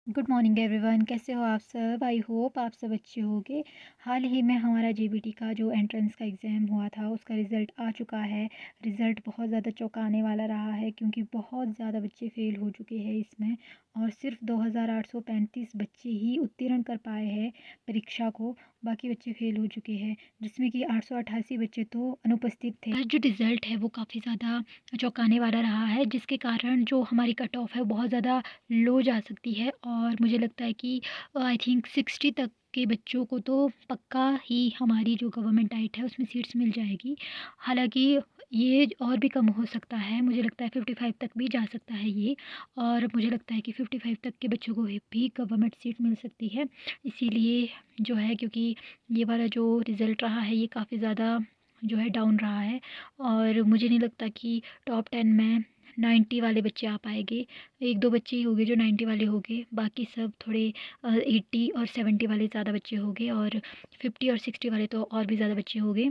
Good morning everyone, कैसे हो आप सब? आई होप आप सब अच्छे होंगे। हाल ही में हमारा जेबीटी का जो एंट्रेंस का एग्ज़ाम हुआ था उसका रिज़ल्ट आ चुका है। रिज़ल्ट बहुत ज़्यादा चौंकाने वाला रहा है क्योंकि बहुत ज़्यादा बच्चे फ़ेल हो चुके हैं इसमें और सिर्फ 2835 बच्चे ही उत्तीर्ण कर पाए हैं परीक्षा को। बाकी बच्चे फ़ेल हो चुके हैं जिसमें कि 888 बच्चे तो अनुपस्थित थे। जो रिज़ल्ट है वो काफ़ी ज़्यादा चौंकाने वाला रहा है, जिसके कारण जो हमारी कट ऑफ है बहुत ज़्यादा लो जा सकती है और मुझे लगता है कि आई थिंक 60 तक के बच्चों को तो पक्का ही हमारी जो गवर्नमेंट डाइट है उसमें सीट्स मिल जाएगी। हालाँकि ये और भी कम हो सकता है, मुझे लगता है 55 तक भी जा सकता है ये। और मुझे लगता है कि 55 तक के बच्चों को भी गवर्नमेंट सीट मिल सकती है। इसीलिए जो है, क्योंकि ये वाला जो रिज़ल्ट रहा है ये काफ़ी ज़्यादा जो है डाउन रहा है और मुझे नहीं लगता कि टॉप 10 में 90 वाले बच्चे आ पाएँगे। 1-2 बच्चे ही होंगे जो 90 वाले होंगे, बाकी सब थोड़े 80 और 70 वाले ज़्यादा बच्चे होंगे और 50 और 60 वाले तो और भी ज़्यादा बच्चे होंगे।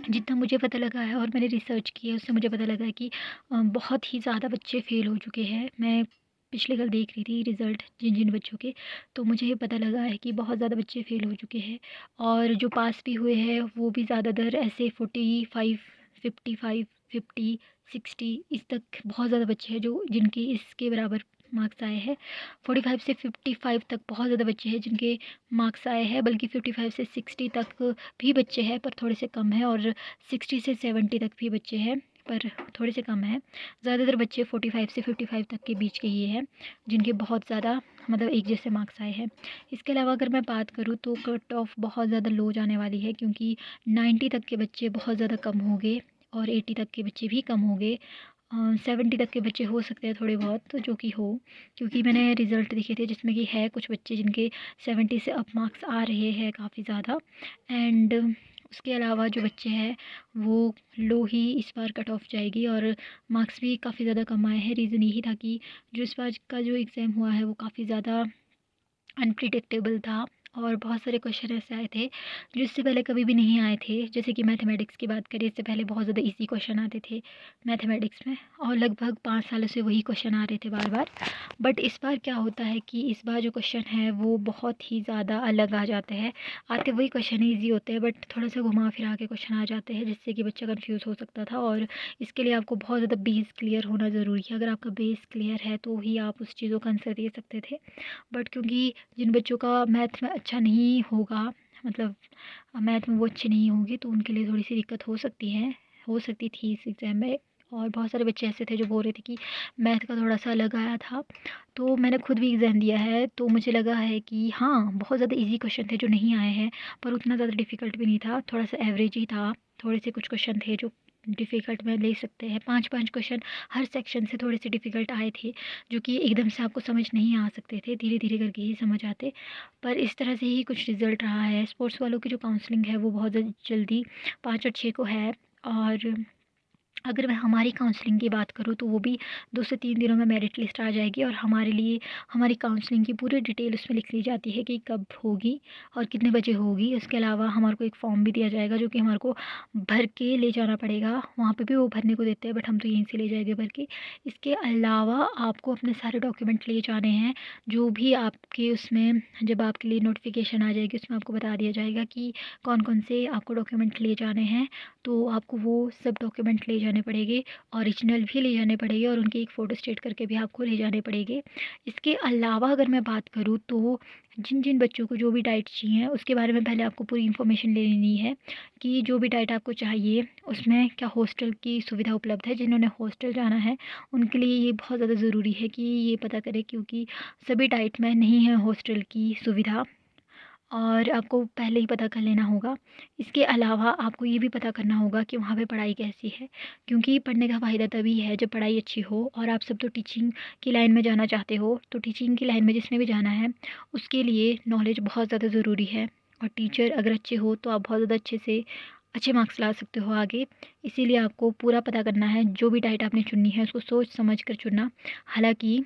जितना मुझे पता लगा है और मैंने रिसर्च की है उससे मुझे पता लगा है कि बहुत ही ज़्यादा बच्चे फ़ेल हो चुके हैं। मैं पिछले कल देख रही थी रिज़ल्ट जिन-जिन बच्चों के, तो मुझे ये पता लगा है कि बहुत ज़्यादा बच्चे फ़ेल हो चुके हैं और जो पास भी हुए हैं वो भी ज़्यादातर ऐसे 45, 55, 50, 60 इस तक बहुत ज़्यादा बच्चे हैं जो जिनके इसके बराबर मार्क्स आए हैं। 45 से 55 तक बहुत ज़्यादा बच्चे हैं जिनके मार्क्स आए हैं, बल्कि 55 से 60 तक भी बच्चे हैं पर थोड़े से कम हैं और 60 से 70 तक भी बच्चे हैं पर थोड़े से कम हैं। ज़्यादातर बच्चे 45 से 55 तक के बीच के ही हैं जिनके बहुत ज़्यादा मतलब एक जैसे मार्क्स आए हैं। इसके अलावा अगर मैं बात करूँ तो कट ऑफ बहुत ज़्यादा लो जाने वाली है क्योंकि 90 तक के बच्चे बहुत ज़्यादा कम हो गए और 80 तक के बच्चे भी कम हो गए। 70 तक के बच्चे हो सकते हैं थोड़े बहुत तो जो कि हो, क्योंकि मैंने रिज़ल्ट देखे थे जिसमें कि है कुछ बच्चे जिनके 70 से अप मार्क्स आ रहे हैं काफ़ी ज़्यादा। एंड उसके अलावा जो बच्चे हैं वो लो ही इस बार कट ऑफ जाएगी और मार्क्स भी काफ़ी ज़्यादा कम आए हैं। रीज़न यही था कि जो इस बार का जो एग्ज़ाम हुआ है वो काफ़ी ज़्यादा अनप्रिडिक्टेबल था और बहुत सारे क्वेश्चन ऐसे आए थे जो इससे पहले कभी भी नहीं आए थे। जैसे कि मैथमेटिक्स की बात करें, इससे पहले बहुत ज़्यादा इजी क्वेश्चन आते थे मैथमेटिक्स में और लगभग 5 सालों से वही क्वेश्चन आ रहे थे बार बार। बट इस बार क्या होता है कि इस बार जो क्वेश्चन है वो बहुत ही ज़्यादा अलग आ जाते हैं। आते वही क्वेश्चन ईजी होते हैं बट थोड़ा सा घुमा फिरा के क्वेश्चन आ जाते हैं जिससे कि बच्चा कन्फ्यूज़ हो सकता था और इसके लिए आपको बहुत ज़्यादा बेस क्लियर होना ज़रूरी है। अगर आपका बेस क्लियर है तो ही आप उस चीज़ों का आंसर दे सकते थे। बट क्योंकि जिन बच्चों का मैथ में अच्छा नहीं होगा, मतलब मैथ में वो अच्छे नहीं होंगे तो उनके लिए थोड़ी सी दिक्कत हो सकती थी इस एग्ज़ाम में। और बहुत सारे बच्चे ऐसे थे जो बोल रहे थे कि मैथ का थोड़ा सा अलग आया था। तो मैंने खुद भी एग्ज़ाम दिया है तो मुझे लगा है कि हाँ, बहुत ज़्यादा इजी क्वेश्चन थे जो नहीं आए हैं पर उतना ज़्यादा डिफ़िकल्ट भी नहीं था, थोड़ा सा एवरेज ही था। थोड़े से कुछ क्वेश्चन थे जो डिफ़िकल्ट में ले सकते हैं, 5-5 क्वेश्चन हर सेक्शन से थोड़े से डिफ़िकल्ट आए थे जो कि एकदम से आपको समझ नहीं आ सकते थे, धीरे-धीरे करके ही समझ आते। पर इस तरह से ही कुछ रिज़ल्ट रहा है। स्पोर्ट्स वालों की जो काउंसलिंग है वो बहुत जल्दी 5 और 6 को है और अगर मैं हमारी काउंसलिंग की बात करूँ तो वो भी 2 से 3 दिनों में मेरिट लिस्ट आ जाएगी और हमारे लिए हमारी काउंसलिंग की पूरी डिटेल उसमें लिख ली जाती है कि कब होगी और कितने बजे होगी। उसके अलावा हमारे को एक फॉर्म भी दिया जाएगा जो कि हमारे को भर के ले जाना पड़ेगा। वहाँ पे भी वो भरने को देते हैं बट हम तो यहीं से ले जाएंगे भर के। इसके अलावा आपको अपने सारे डॉक्यूमेंट ले जाने हैं, जो भी आपके उसमें जब आपके लिए नोटिफिकेशन आ जाएगी उसमें आपको बता दिया जाएगा कि कौन कौन से आपको डॉक्यूमेंट ले जाने हैं। तो आपको वो सब डॉक्यूमेंट ले जाने पड़ेंगे, ओरिजिनल भी ले जाने पड़ेंगे और उनकी एक फ़ोटो स्टेट करके भी आपको ले जाने पड़ेंगे। इसके अलावा अगर मैं बात करूँ तो जिन जिन बच्चों को जो भी डाइट चाहिए उसके बारे में पहले आपको पूरी इन्फॉर्मेशन ले लेनी है कि जो भी डाइट आपको चाहिए उसमें क्या हॉस्टल की सुविधा उपलब्ध है। जिन्होंने हॉस्टल जाना है उनके लिए ये बहुत ज़्यादा ज़रूरी है कि ये पता करें, क्योंकि सभी डाइट में नहीं है हॉस्टल की सुविधा और आपको पहले ही पता कर लेना होगा। इसके अलावा आपको ये भी पता करना होगा कि वहाँ पे पढ़ाई कैसी है, क्योंकि पढ़ने का फ़ायदा तभी है जब पढ़ाई अच्छी हो। और आप सब तो टीचिंग की लाइन में जाना चाहते हो, तो टीचिंग की लाइन में जिसने भी जाना है उसके लिए नॉलेज बहुत ज़्यादा ज़रूरी है और टीचर अगर अच्छे हो तो आप बहुत ज़्यादा अच्छे से अच्छे मार्क्स ला सकते हो आगे। इसीलिए आपको पूरा पता करना है, जो भी डाइट आपने चुननी है उसको सोच समझ कर चुनना। हालाँकि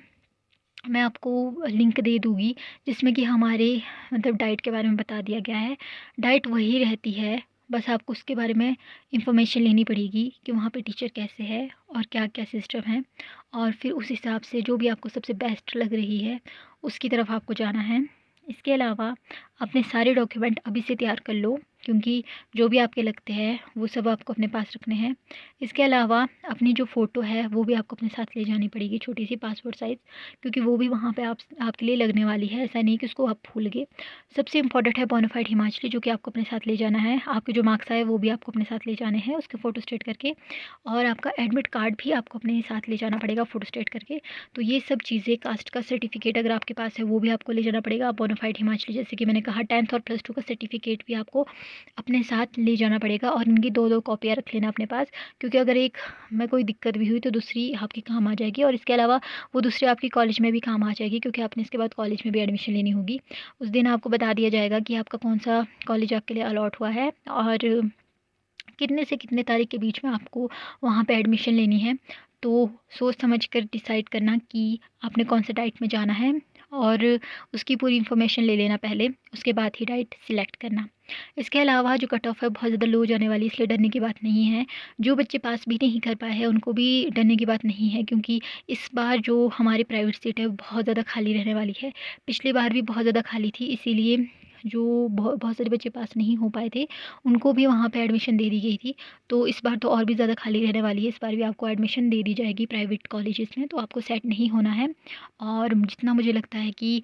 मैं आपको लिंक दे दूँगी जिसमें कि हमारे मतलब डाइट के बारे में बता दिया गया है। डाइट वही रहती है, बस आपको उसके बारे में इंफॉर्मेशन लेनी पड़ेगी कि वहाँ पे टीचर कैसे है और क्या-क्या सिस्टम है, और फिर उस हिसाब से जो भी आपको सबसे बेस्ट लग रही है, उसकी तरफ आपको जाना है। इसके अलावा अपने सारे डॉक्यूमेंट अभी से तैयार कर लो, क्योंकि जो भी आपके लगते हैं वो सब आपको अपने पास रखने हैं। इसके अलावा अपनी जो फ़ोटो है वो भी आपको अपने साथ ले जानी पड़ेगी, छोटी-सी पासपोर्ट साइज़, क्योंकि वो भी वहाँ पे आपके लिए लगने वाली है, ऐसा नहीं कि उसको आप भूल गए। सबसे इम्पोर्टेंट है बोनाफाइड हिमाचली, जो कि आपको अपने साथ ले जाना है। आपके जो मार्क्स आए वो भी आपको अपने साथ ले जाने हैं, उसके फ़ोटो स्टेट करके, और आपका एडमिट कार्ड भी आपको अपने साथ ले जाना पड़ेगा फ़ोटो स्टेट करके। तो ये सब चीज़ें, कास्ट का सर्टिफिकेट अगर आपके पास है वो भी आपको ले जाना पड़ेगा। बोनाफाइड हिमाचली, जैसे कि मैंने कहा, 10th और +2 का सर्टिफिकेट भी आपको अपने साथ ले जाना पड़ेगा, और इनकी 2-2 कॉपियाँ रख लेना अपने पास, क्योंकि अगर एक में कोई दिक्कत भी हुई तो दूसरी आपके काम आ जाएगी, और इसके अलावा वो दूसरी आपकी कॉलेज में भी काम आ जाएगी, क्योंकि आपने इसके बाद कॉलेज में भी एडमिशन लेनी होगी। उस दिन आपको बता दिया जाएगा कि आपका कौन-सा कॉलेज आपके लिए अलॉट हुआ है, और कितने से कितने तारीख के बीच में आपको वहाँ पे एडमिशन लेनी है। तो सोच समझ कर डिसाइड करना कि आपने कौन से डाइट में जाना है, और उसकी पूरी इन्फॉर्मेशन ले लेना पहले, उसके बाद ही डाइट सिलेक्ट करना। इसके अलावा जो कट ऑफ है बहुत ज़्यादा लो जाने वाली, इसलिए डरने की बात नहीं है। जो बच्चे पास भी नहीं कर पाए हैं उनको भी डरने की बात नहीं है, क्योंकि इस बार जो हमारी प्राइवेट सीट है वो बहुत ज़्यादा खाली रहने वाली है। पिछली बार भी बहुत ज़्यादा खाली थी, इसीलिए जो बहुत सारे बच्चे पास नहीं हो पाए थे उनको भी वहाँ पे एडमिशन दे दी गई थी। तो इस बार तो और भी ज़्यादा खाली रहने वाली है, इस बार भी आपको एडमिशन दे दी जाएगी प्राइवेट कॉलेजेस में, तो आपको सेट नहीं होना है। और जितना मुझे लगता है कि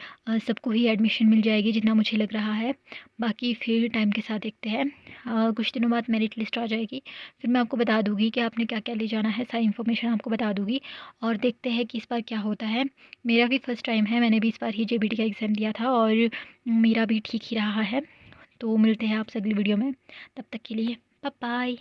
सबको ही एडमिशन मिल जाएगी, जितना मुझे लग रहा है। बाकी फिर टाइम के साथ देखते हैं। कुछ दिनों बाद मेरिट लिस्ट आ जाएगी, फिर मैं आपको बता दूँगी कि आपने क्या-क्या ले जाना है, सारी इन्फॉर्मेशन आपको बता दूँगी, और देखते हैं कि इस बार क्या होता है। मेरा भी फर्स्ट टाइम है, मैंने भी इस बार ही जेबीटी का एग्ज़ाम दिया था, और मेरा भी ठीक ही रहा है। तो मिलते हैं आपसे अगली वीडियो में, तब तक के लिए बाय बाय।